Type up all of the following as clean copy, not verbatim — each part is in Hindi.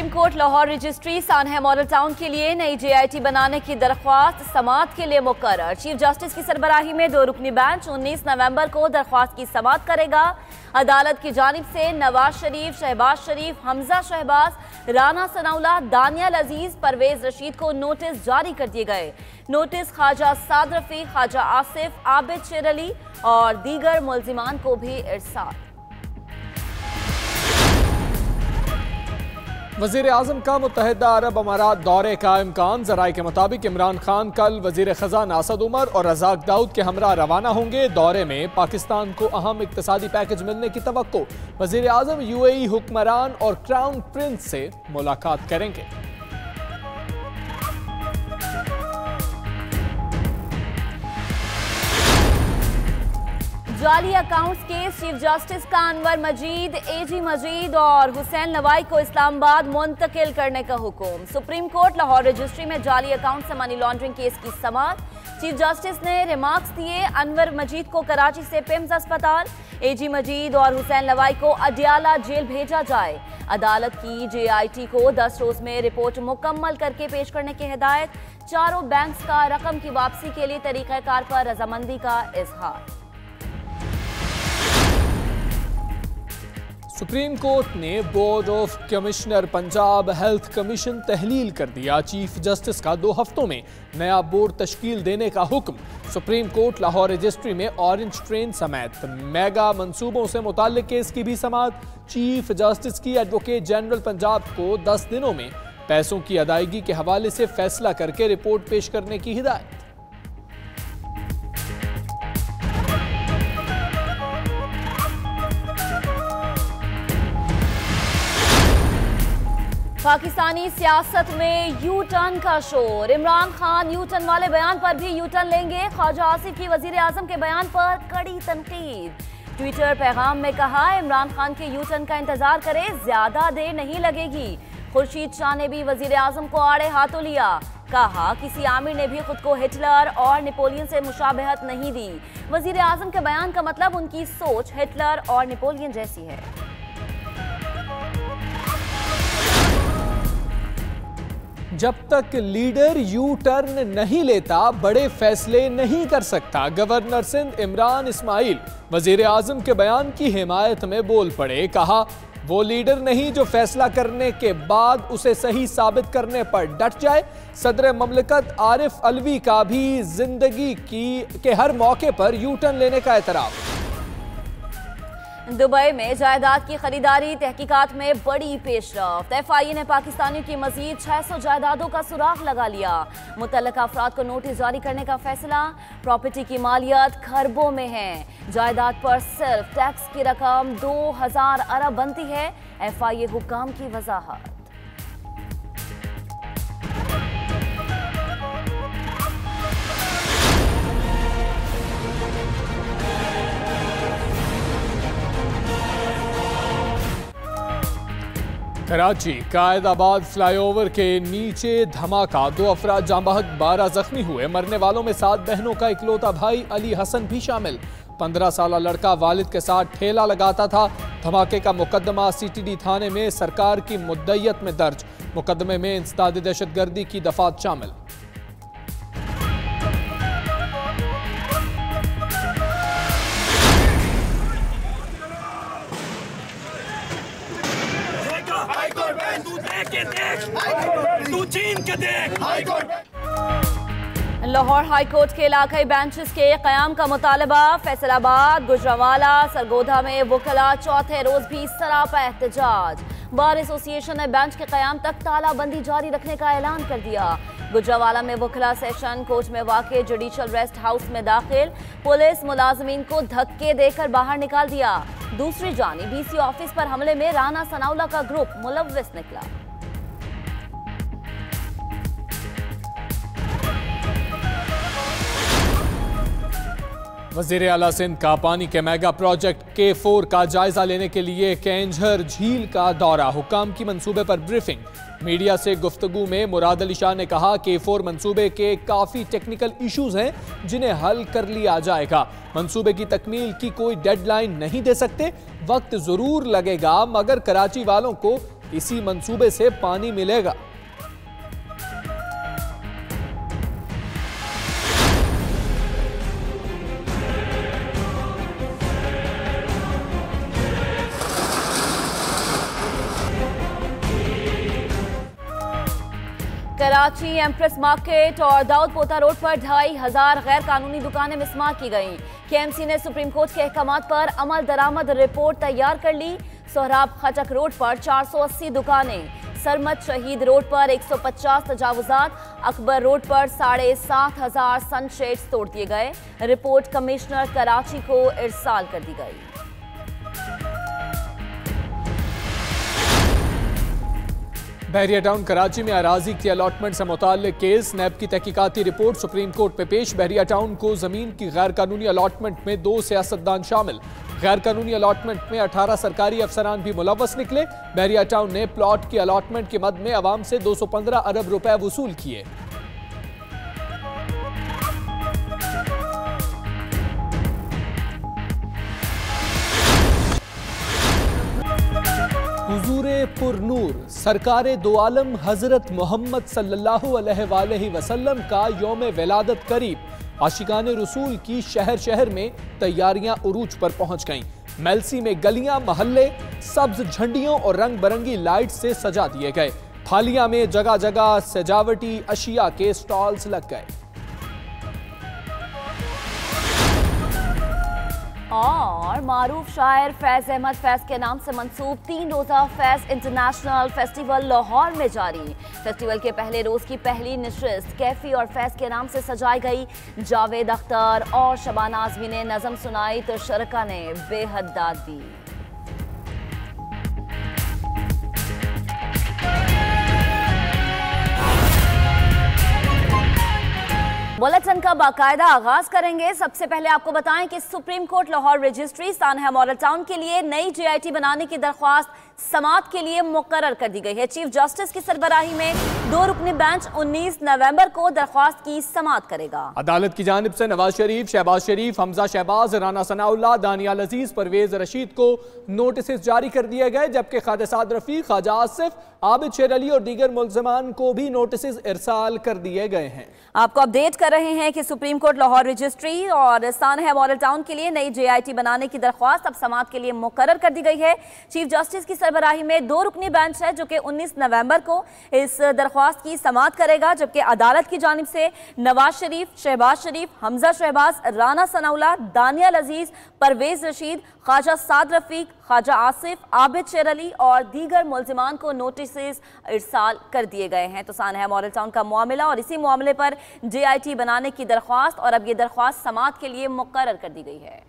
सुप्रीम कोर्ट लाहौर रजिस्ट्री सानहा मॉडल टाउन के लिए नई JIT बनाने की दरख्वास्त समाअत के लिए मुकर्रर। चीफ जस्टिस की सरबराही में 2 रुकनी बेंच 19 नवंबर को दरख्वास्त की समाअत करेगा। अदालत की जानिब से नवाज शरीफ, शहबाज शरीफ, हमजा शहबाज, राना सनाउल्लाह, दानियल अजीज, परवेज रशीद को नोटिस जारी कर दिए गए। नोटिस ख्वाजा साद रफीक, ख्वाजा आसिफ, आबिद शेर अली और दीगर मुल्जिमान को भी इरसाल। वज़ीर आज़म का मुत्तहिदा अरब अमारात दौरे का इम्कान। ज़राए के मुताबिक इमरान खान कल वज़ीर ख़ज़ाना असद उमर और रज़ाक दाऊद के हमरा रवाना होंगे। दौरे में पाकिस्तान को अहम इक़्तिसादी पैकेज मिलने की तवक्को। वज़ीर आज़म UAE हुक्मरान और क्राउन प्रिंस से मुलाकात करेंगे। जाली अकाउंट्स केस, चीफ जस्टिस का अनवर मजीद, AG मजीद और हुसैन लवाई को इस्लामाबाद मुंतकिल करने का हुक्म। सुप्रीम कोर्ट लाहौर रजिस्ट्री में जाली अकाउंट से मनी लॉन्ड्रिंग केस की समाअत। चीफ जस्टिस ने रिमार्क्स दिए। अनवर मजीद को कराची से पिम्स अस्पताल, AG मजीद और हुसैन लवाई को अडियाला जेल भेजा जाए। अदालत की JIT को 10 रोज में रिपोर्ट मुकम्मल करके पेश करने की हिदायत। चारों बैंक्स का रकम की वापसी के लिए तरीक़ाकार पर रजामंदी का इजहार। सुप्रीम कोर्ट ने board of commissioner Punjab health commission तहलील कर दिया। चीफ जस्टिस का 2 हफ्तों में नया बोर्ड तश्कील देने का हुक्म। सुप्रीम कोर्ट लाहौर रजिस्ट्री में ऑरेंज ट्रेन समेत मेगा मंसूबों से मुताल्लिक केस की भी समाअत। चीफ जस्टिस की एडवोकेट जनरल पंजाब को 10 दिनों में पैसों की अदायगी के हवाले से फैसला करके रिपोर्ट पेश करने की हिदायत। पाकिस्तानी सियासत में यू टर्न का शोर। इमरान खान यू टर्न वाले बयान पर भी यू टर्न लेंगे। ख्वाजा आसिफ की वजीर आजम के बयान पर कड़ी तनकीद। ट्विटर पैगाम में कहा, इमरान खान के यू टर्न का इंतजार करें, ज्यादा देर नहीं लगेगी। खुर्शीद शाह ने भी वजीर आजम को आड़े हाथों लिया। कहा, किसी आमिर ने भी खुद को हिटलर और नेपोलियन से मुशाबहत नहीं दी। वजीर आजम के बयान का मतलब उनकी सोच हिटलर और नेपोलियन जैसी है। जब तक लीडर यू टर्न नहीं लेता बड़े फैसले नहीं कर सकता। गवर्नर सिंध इमरान इस्माइल वजीर आजम के बयान की हिमायत में बोल पड़े। कहा, वो लीडर नहीं जो फैसला करने के बाद उसे सही साबित करने पर डट जाए। सदर ममलिकत आरिफ अलवी का भी जिंदगी के हर मौके पर यू टर्न लेने का एतराफ। दुबई में जायदाद की खरीदारी तहकीकात में बड़ी पेशरफ्त। FIA ने पाकिस्तानियों की मजीद 600 जायदादों का सुराग लगा लिया। मुतल्लिका अफराद को नोटिस जारी करने का फैसला। प्रॉपर्टी की मालियत खरबों में है। जायदाद पर सिर्फ टैक्स की रकम 2000 अरब बनती है। FIA हुक्काम की वजाहत। कराची कायदाबाद फ्लाईओवर के नीचे धमाका, 2 अफराद जाँ बहक, 12 जख्मी हुए। मरने वालों में 7 बहनों का इकलौता भाई अली हसन भी शामिल। 15 साल लड़का वालिद के साथ ठेला लगाता था। धमाके का मुकदमा CTD थाने में सरकार की मुद्दइयत में दर्ज। मुकदमे में इंसदाद दहशतगर्दी की दफात शामिल। लाहौर हाईकोर्ट के इलाकाई बेंचेस के कयाम का मुतालबा। फैसलाबाद, गुजरावाला, सरगोधा में वकला चौथे रोज भी सरापा एहतजाज। बार एसोसिएशन ने बेंच के कयाम तक तालाबंदी जारी रखने का ऐलान कर दिया। गुजरावाला में वकला सेशन कोर्ट में वाक़े जुडिशल रेस्ट हाउस में दाखिल। पुलिस मुलाजमीन को धक्के देकर बाहर निकाल दिया। दूसरी जानिब BC ऑफिस पर हमले में राना सनाउल्लाह का ग्रुप मुलव्विस निकला। वज़ीर आला सिंध का पानी के मेगा प्रोजेक्ट K4 का जायजा लेने के लिए कैंझर झील का दौरा। हुक्काम की मंसूबे पर ब्रीफिंग। मीडिया से गुफ्तगू में मुराद अली शाह ने कहा, K4 मंसूबे के काफ़ी टेक्निकल इश्यूज हैं जिन्हें हल कर लिया जाएगा। मंसूबे की तकमील की कोई डेडलाइन नहीं दे सकते, वक्त ज़रूर लगेगा, मगर कराची वालों को इसी मंसूबे से पानी मिलेगा। कराची एम्प्रेस मार्केट और दाऊद पोता रोड पर 2500 गैर कानूनी दुकानें मिस्मार की गईं। केएमसी ने सुप्रीम कोर्ट के अहकामात पर अमल दरामद रिपोर्ट तैयार कर ली। सोहराब खटक रोड पर 480 दुकानें, सरमद शहीद रोड पर 150 तजावुजात, अकबर रोड पर 7500 सनशेड्स तोड़ दिए गए। रिपोर्ट कमिश्नर कराची को इरसाल कर दी गई। बहरिया टाउन कराची में अराजी की अलॉटमेंट से मुताल्लिक केस, नैब की तहकीकाती रिपोर्ट सुप्रीम कोर्ट में पेश। बहरिया टाउन को जमीन की गैर कानूनी अलॉटमेंट में 2 सियासतदान शामिल। गैर कानूनी अलॉटमेंट में 18 सरकारी अफसरान भी मुलव्वस निकले। बहरिया टाउन ने प्लॉट की अलॉटमेंट के मद में अवाम से 215 अरब रुपए वसूल किए। हुजूरे पुरनूर सरकारे दो आलम हजरत मोहम्मद सल्लल्लाहु अलैहि वसल्लम का यौम विलादत करीब। आशिकान रसूल की शहर शहर में तैयारियां उरूज पर पहुंच गईं। मेलसी में गलियां महल्ले सब्ज झंडियों और रंग बिरंगी लाइट से सजा दिए गए। फालिया में जगह जगह सजावटी अशिया के स्टॉल्स लग गए। और मारूफ शायर फैज अहमद फैज के नाम से मंसूब 3 रोजा फैज इंटरनेशनल फेस्टिवल लाहौर में जारी। फेस्टिवल के पहले रोज की पहली नशिस्त कैफी और फैज के नाम से सजाई गई। जावेद अख्तर और शबाना आजमी ने नज़म सुनाई तो शरका ने बेहद दाद दी। बुलेटिन का बाकायदा आगाज करेंगे। सबसे पहले आपको बताएं कि सुप्रीम कोर्ट लाहौर रजिस्ट्री सानहा मॉडल टाउन के लिए नई JIT बनाने की दरख्वास्त समाअत के लिए मुकर्रर कर दी गई है। चीफ जस्टिस की सरबराही में 2 रुकनी बेंच 19 नवंबर को दरख्वास्त की समाअत करेगा। अदालत की जानिब से नवाज शरीफ, शहबाज शरीफ, हमजा शहबाज, राना सनाउल्लाह, दानियाल अजीज, परवेज रशीद को नोटिस जारी कर दिए गए, जबकि ख्वाजा साद रफीक, ख्वाजा आसिफ, आबिद शेर अली और दीगर मुल्ज़िमान को भी नोटिस इरसाल कर दिए गए हैं। आपको अपडेट कर रहे हैं कि सुप्रीम कोर्ट लाहौर रजिस्ट्री और सानहा मॉडल टाउन के लिए नई JIT बनाने की दरख्वास्त अब समाअत के लिए मुकर्रर कर दी गई है। चीफ जस्टिस की सरबराही में 2 रुकनी बेंच है जो कि 19 नवंबर को इस दरख्वास्त की समाअत करेगा, जबकि अदालत की जानिब से नवाज शरीफ, शहबाज शरीफ, हमजा शहबाज, राना सनाउल्लाह, दानियाल अजीज, परवेज रशीद, ख्वाजा साद रफीक, ख्वाजा आसिफ, आबिद शेर अली और दीगर मुल्ज़िमान को नोटिस इरसाल कर दिए गए हैं। तो सानहा मॉडल टाउन का मामला और इसी मामले पर JIT बनाने की दरख्वास्त और अब ये दरख्वास्त समाअत के लिए मुकर्रर कर दी गई है।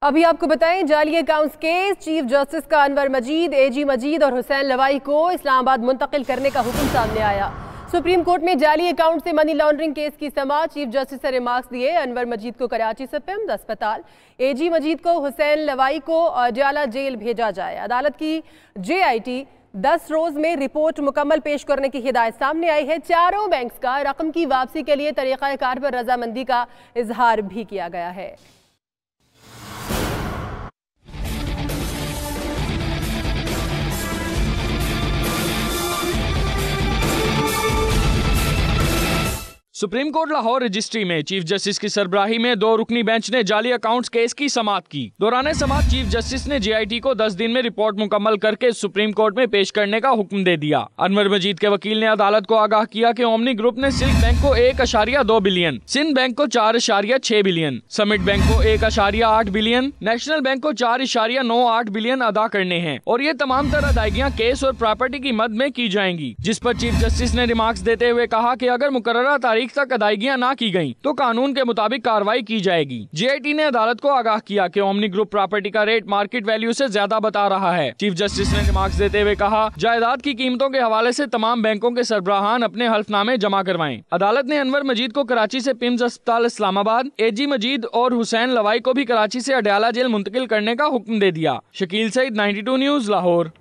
अभी आपको बताएं, जाली अकाउंट्स केस, चीफ जस्टिस का अनवर मजीद, AG मजीद और हुसैन लवाई को इस्लामाबाद मुंतकिल करने का हुक्म सामने आया। सुप्रीम कोर्ट में जाली अकाउंट से मनी लॉन्ड्रिंग केस की समाअत, चीफ जस्टिस से रिमार्क्स दिए। अनवर मजीद को कराची से पिम्ड अस्पताल, AG मजीद को हुसैन लवाई को अडयाला जेल भेजा जाए। अदालत की JIT 10 रोज में रिपोर्ट मुकम्मल पेश करने की हिदायत सामने आई है। चारों बैंक्स का रकम की वापसी के लिए तरीक़ाकार पर रजामंदी का इजहार भी किया गया है। सुप्रीम कोर्ट लाहौर रजिस्ट्री में चीफ जस्टिस की सरबराही में 2 रुकनी बेंच ने जाली अकाउंट्स केस की समाअत की। दौरान समाअत चीफ जस्टिस ने JIT को 10 दिन में रिपोर्ट मुकम्मल करके सुप्रीम कोर्ट में पेश करने का हुक्म दे दिया। अनवर मजीद के वकील ने अदालत को आगाह किया कि ओमनी ग्रुप ने सिल्क बैंक को 1.2 बिलियन, सिंध बैंक को 4.6 बिलियन, समिट बैंक को 1.8 बिलियन, नेशनल बैंक को 4.98 बिलियन अदा करने हैं और ये तमाम तर अदायगियाँ केस और प्रॉपर्टी की मद में की जाएंगी। जिस पर चीफ जस्टिस ने रिमार्क्स देते हुए कहा कि अगर मुकर्ररा तारीख तक अदायगियां ना की गईं तो कानून के मुताबिक कार्रवाई की जाएगी। JIT ने अदालत को आगाह किया कि ओमनी ग्रुप प्रॉपर्टी का रेट मार्केट वैल्यू से ज्यादा बता रहा है। चीफ जस्टिस ने रिमार्क्स देते हुए कहा, जायदाद की कीमतों के हवाले से तमाम बैंकों के सरबराहान अपने हल्फनामे जमा करवाएं। अदालत ने अनवर मजीद को कराची से पिम्स अस्पताल इस्लामाबाद, AG मजीद और हुसैन लवाई को भी कराची से अडयाला जेल मुंतकिल करने का हुक्म दे दिया। शकील सईद, 92 न्यूज, लाहौर।